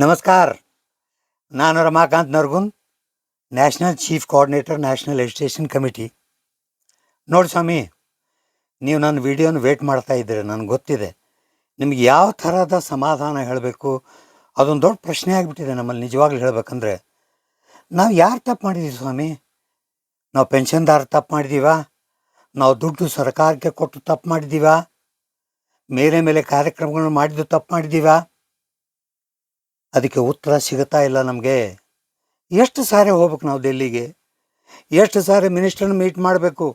ನಮಸ್ಕಾರ. ನಾನು Ramakant Nargun, national chief coordinator, national education committee. ನೋಡಿ ಸ್ವಾಮಿ, ನೀವು ನನ್ನ ವಿಡಿಯೋನ ವೇಟ್ ಮಾಡ್ತಾ ಇದ್ದೀರಿ. ನನಗೆ ಗೊತ್ತಿದೆ ನಿಮ್ಗೆ ಯಾವ ಥರದ ಸಮಾಧಾನ ಹೇಳಬೇಕು. ಅದೊಂದು ದೊಡ್ಡ ಪ್ರಶ್ನೆ ಆಗಿಬಿಟ್ಟಿದೆ ನಮ್ಮಲ್ಲಿ. ನಿಜವಾಗ್ಲೂ ಹೇಳಬೇಕಂದ್ರೆ, ನಾವು ಯಾರು ತಪ್ಪು ಮಾಡಿದ್ದೀವಿ ಸ್ವಾಮಿ? ನಾವು ಪೆನ್ಷನ್ದಾರ ತಪ್ಪು ಮಾಡಿದ್ದೀವಾ? ನಾವು ದುಡ್ಡು ಸರ್ಕಾರಕ್ಕೆ ಕೊಟ್ಟು ತಪ್ಪು ಮಾಡಿದ್ದೀವಾ? ಮೇಲೆ ಕಾರ್ಯಕ್ರಮಗಳನ್ನು ಮಾಡಿದ್ದು ತಪ್ಪು ಮಾಡಿದ್ದೀವಾ? ಅದಕ್ಕೆ ಉತ್ತರ ಸಿಗುತ್ತಾ ಇಲ್ಲ ನಮಗೆ. ಎಷ್ಟು ಸಾರಿ ಹೋಗ್ಬೇಕು ನಾವು ಡೆಲ್ಲಿಗೆ? ಎಷ್ಟು ಸಾರಿ ಮಿನಿಸ್ಟರ್ನ ಮೀಟ್ ಮಾಡಬೇಕು?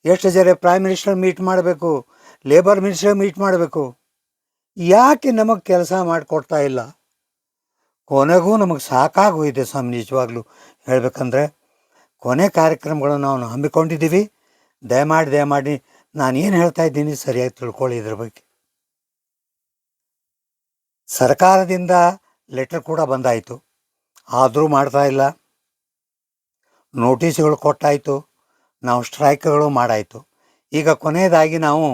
ಎಷ್ಟು ಸಾರಿ ಪ್ರೈಮ್ ಮಿನಿಸ್ಟರ್ ಮೀಟ್ ಮಾಡಬೇಕು? ಲೇಬರ್ ಮಿನಿಸ್ಟರ್ ಮೀಟ್ ಮಾಡಬೇಕು? ಯಾಕೆ ನಮಗೆ ಕೆಲಸ ಮಾಡಿಕೊಡ್ತಾ ಇಲ್ಲ? ಕೊನೆಗೂ ನಮಗೆ ಸಾಕಾಗೋಗಿದೆ ಸ್ವಾಮಿ. ನಿಜವಾಗ್ಲೂ ಹೇಳಬೇಕಂದ್ರೆ, ಕೊನೆ ಕಾರ್ಯಕ್ರಮಗಳನ್ನು ನಾವು ಹಮ್ಮಿಕೊಂಡಿದ್ದೀವಿ. ದಯಮಾಡಿ ನಾನು ಏನು ಹೇಳ್ತಾ ಇದ್ದೀನಿ ಸರಿಯಾಗಿ ತಿಳ್ಕೊಳ್ಳಿ. ಇದ್ರ ಬಗ್ಗೆ ಸರ್ಕಾರದಿಂದ ಲೆಟರ್ ಕೂಡ ಬಂದಾಯಿತು, ಆದರೂ ಮಾಡ್ತಾ ಇಲ್ಲ. ನೋಟಿಸ್ಗಳು ಕೊಟ್ಟಾಯಿತು, ನಾವು ಸ್ಟ್ರೈಕ್ಗಳು ಮಾಡಾಯಿತು. ಈಗ ಕೊನೆಯದಾಗಿ ನಾವು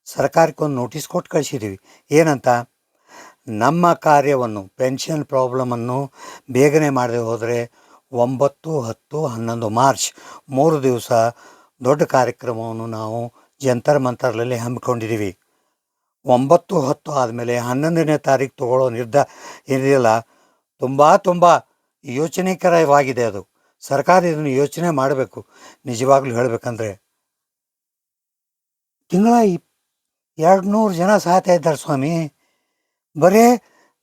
ಸರ್ಕಾರಕ್ಕೊಂದು ನೋಟಿಸ್ ಕೊಟ್ಟು ಕಳಿಸಿದ್ದೀವಿ. ಏನಂತ? ನಮ್ಮ ಕಾರ್ಯವನ್ನು, ಪೆನ್ಷನ್ ಪ್ರಾಬ್ಲಮನ್ನು ಬೇಗನೆ ಮಾಡದೆ ಹೋದರೆ 9, 10, 11 ಮಾರ್ಚ್ 3 ದಿವಸ ದೊಡ್ಡ ಕಾರ್ಯಕ್ರಮವನ್ನು ನಾವು ಜಂತರ್ ಮಂತರ್ನಲ್ಲಿ ಹಮ್ಮಿಕೊಂಡಿದ್ದೀವಿ. 9, 10 ಆದಮೇಲೆ 11ನೇ ತಾರೀಕು ತಗೊಳ್ಳೋ ನಿರ್ಧಾರ ಏನಿದೆಯಲ್ಲ, ತುಂಬ ಯೋಚನೆಕರವಾಗಿದೆ ಅದು. ಸರ್ಕಾರ ಇದನ್ನು ಯೋಚನೆ ಮಾಡಬೇಕು. ನಿಜವಾಗ್ಲೂ ಹೇಳಬೇಕಂದ್ರೆ, ತಿಂಗಳ 200 ಜನ ಸಾಯ್ತಾ ಇದ್ದಾರೆ ಸ್ವಾಮಿ. ಬರೀ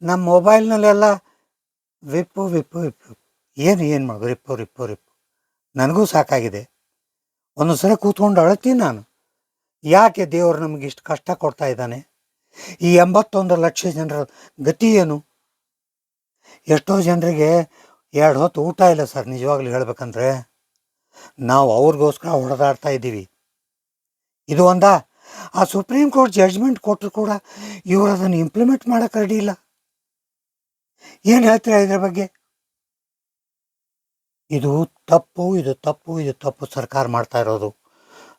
ನಮ್ಮ ಮೊಬೈಲ್ನಲ್ಲೆಲ್ಲ ವಿಪ್ಪು ಏನು ಮಾಡೋದು? ರಿಪ್ಪು ನನಗೂ ಸಾಕಾಗಿದೆ. ಒಂದೊಂದು ಸಲ ಕೂತ್ಕೊಂಡು ಅಳತೀನಿ ನಾನು. ಯಾಕೆ ದೇವರು ನಮಗೆ ಇಷ್ಟು ಕಷ್ಟ ಕೊಡ್ತಾ ಇದ್ದಾನೆ? ಈ 81 ಲಕ್ಷ ಜನರ ಗತಿ ಏನು? ಎಷ್ಟೋ ಜನರಿಗೆ 2 ಹೊತ್ತು ಊಟ ಇಲ್ಲ ಸರ್. ನಿಜವಾಗ್ಲೂ ಹೇಳಬೇಕಂದ್ರೆ, ನಾವು ಅವ್ರಿಗೋಸ್ಕರ ಹೊಡೆದಾಡ್ತಾ ಇದ್ದೀವಿ. ಇದು ಒಂದಾ? ಆ ಸುಪ್ರೀಂ ಕೋರ್ಟ್ ಜಡ್ಜ್ಮೆಂಟ್ ಕೊಟ್ಟರು ಕೂಡ ಇವರು ಅದನ್ನು ಇಂಪ್ಲಿಮೆಂಟ್ ಮಾಡೋಕ್ಕೆ ರೆಡಿ ಇಲ್ಲ. ಏನು ಹೇಳ್ತೀರಾ ಇದ್ರ ಬಗ್ಗೆ? ಇದು ತಪ್ಪು ಸರ್ಕಾರ ಮಾಡ್ತಾ ಇರೋದು.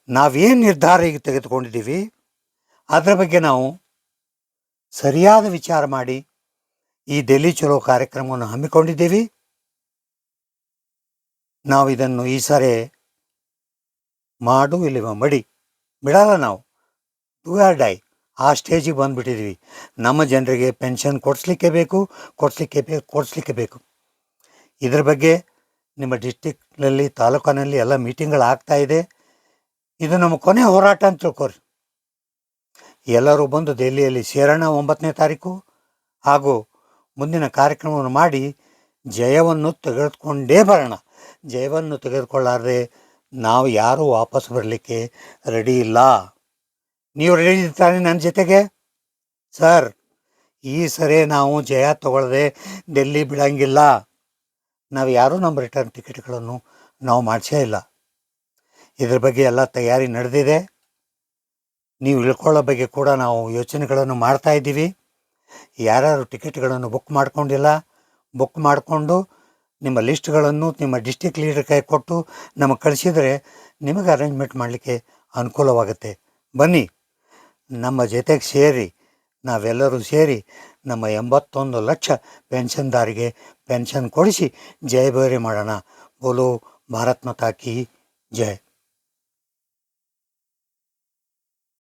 ನಾವೇನು ನಿರ್ಧಾರ ಈಗ ತೆಗೆದುಕೊಂಡಿದ್ದೀವಿ ಅದರ ಬಗ್ಗೆ ನಾವು ಸರಿಯಾದ ವಿಚಾರ ಮಾಡಿ ಈ ಡೆಲ್ಲಿ ಚಲೋ ಕಾರ್ಯಕ್ರಮವನ್ನು ಹಮ್ಮಿಕೊಂಡಿದ್ದೀವಿ. ನಾವು ಇದನ್ನು ಈ ಸಾರಿ ಮಾಡು ಇಲ್ಲಿ ಮಡಿ ಬಿಡಲ್ಲ. ನಾವು ಡೂ ಆರ್ ಡೈ ಆ ಸ್ಟೇಜಿಗೆ ಬಂದುಬಿಟ್ಟಿದ್ದೀವಿ. ನಮ್ಮ ಜನರಿಗೆ ಪೆನ್ಷನ್ ಕೊಡಿಸ್ಲಿಕ್ಕೆ ಬೇಕು. ಇದ್ರ ಬಗ್ಗೆ ನಿಮ್ಮ ಡಿಸ್ಟಿಕ್ನಲ್ಲಿ, ತಾಲೂಕಿನಲ್ಲಿ ಎಲ್ಲ ಮೀಟಿಂಗ್ಗಳು ಆಗ್ತಾಯಿದೆ. ಇದು ನಮ್ಮ ಕೊನೆ ಹೋರಾಟ ಅಂತ ತಿಳ್ಕೊರಿ. ಎಲ್ಲರೂ ಬಂದು ದೆಹಲಿಯಲ್ಲಿ ಸೇರೋಣ 9ನೇ ತಾರೀಕು. ಹಾಗೂ ಮುಂದಿನ ಕಾರ್ಯಕ್ರಮವನ್ನು ಮಾಡಿ ಜಯವನ್ನು ತೆಗೆದುಕೊಂಡೇ ಬರೋಣ. ಜಯವನ್ನು ತೆಗೆದುಕೊಳ್ಳಾರ್ದೆ ನಾವು ಯಾರೂ ವಾಪಸ್ ಬರಲಿಕ್ಕೆ ರೆಡಿ ಇಲ್ಲ. ನೀವು ರೆಡಿ ಇರ್ತಾನೆ ನನ್ನ ಜೊತೆಗೆ? ಸರ್, ಈ ಸರಿ ನಾವು ಜಯ ತಗೊಳ್ಳದೆ ಡೆಲ್ಲಿ ಬಿಡೋಂಗಿಲ್ಲ. ನಾವು ಯಾರೂ ನಮ್ಮ ರಿಟರ್ನ್ ಟಿಕೆಟ್ಗಳನ್ನು ನಾವು ಮಾಡಿಸೇ ಇಲ್ಲ. ಇದ್ರ ಬಗ್ಗೆ ಎಲ್ಲ ತಯಾರಿ ನಡೆದಿದೆ. ನೀವು ಇಳ್ಕೊಳ್ಳೋ ಬಗ್ಗೆ ಕೂಡ ನಾವು ಯೋಚನೆಗಳನ್ನು ಮಾಡ್ತಾ ಇದ್ದೀವಿ. ಯಾರ್ಯಾರು ಟಿಕೆಟ್ಗಳನ್ನು ಬುಕ್ ಮಾಡ್ಕೊಂಡಿಲ್ಲ, ಬುಕ್ ಮಾಡಿಕೊಂಡು ನಿಮ್ಮ ಲಿಸ್ಟ್ಗಳನ್ನು ನಿಮ್ಮ ಡಿಸ್ಟಿಕ್ ಲೀಡರ್ ಕೈ ಕೊಟ್ಟು ನಮಗೆ ಕಳಿಸಿದರೆ ನಿಮಗೆ ಅರೇಂಜ್ಮೆಂಟ್ ಮಾಡಲಿಕ್ಕೆ ಅನುಕೂಲವಾಗುತ್ತೆ. ಬನ್ನಿ, ನಮ್ಮ ಜೊತೆಗೆ ಸೇರಿ, ನಾವೆಲ್ಲರೂ ಸೇರಿ ನಮ್ಮ 81 ಲಕ್ಷ ಪೆನ್ಷನ್ದಾರಿಗೆ ಪೆನ್ಷನ್ ಕೊಡಿಸಿ ಜಯಭೇರಿ ಮಾಡೋಣ. ಬೋಲೋ ಭಾರತ್ ಮಾತಾ ಕಿ ಜೈ.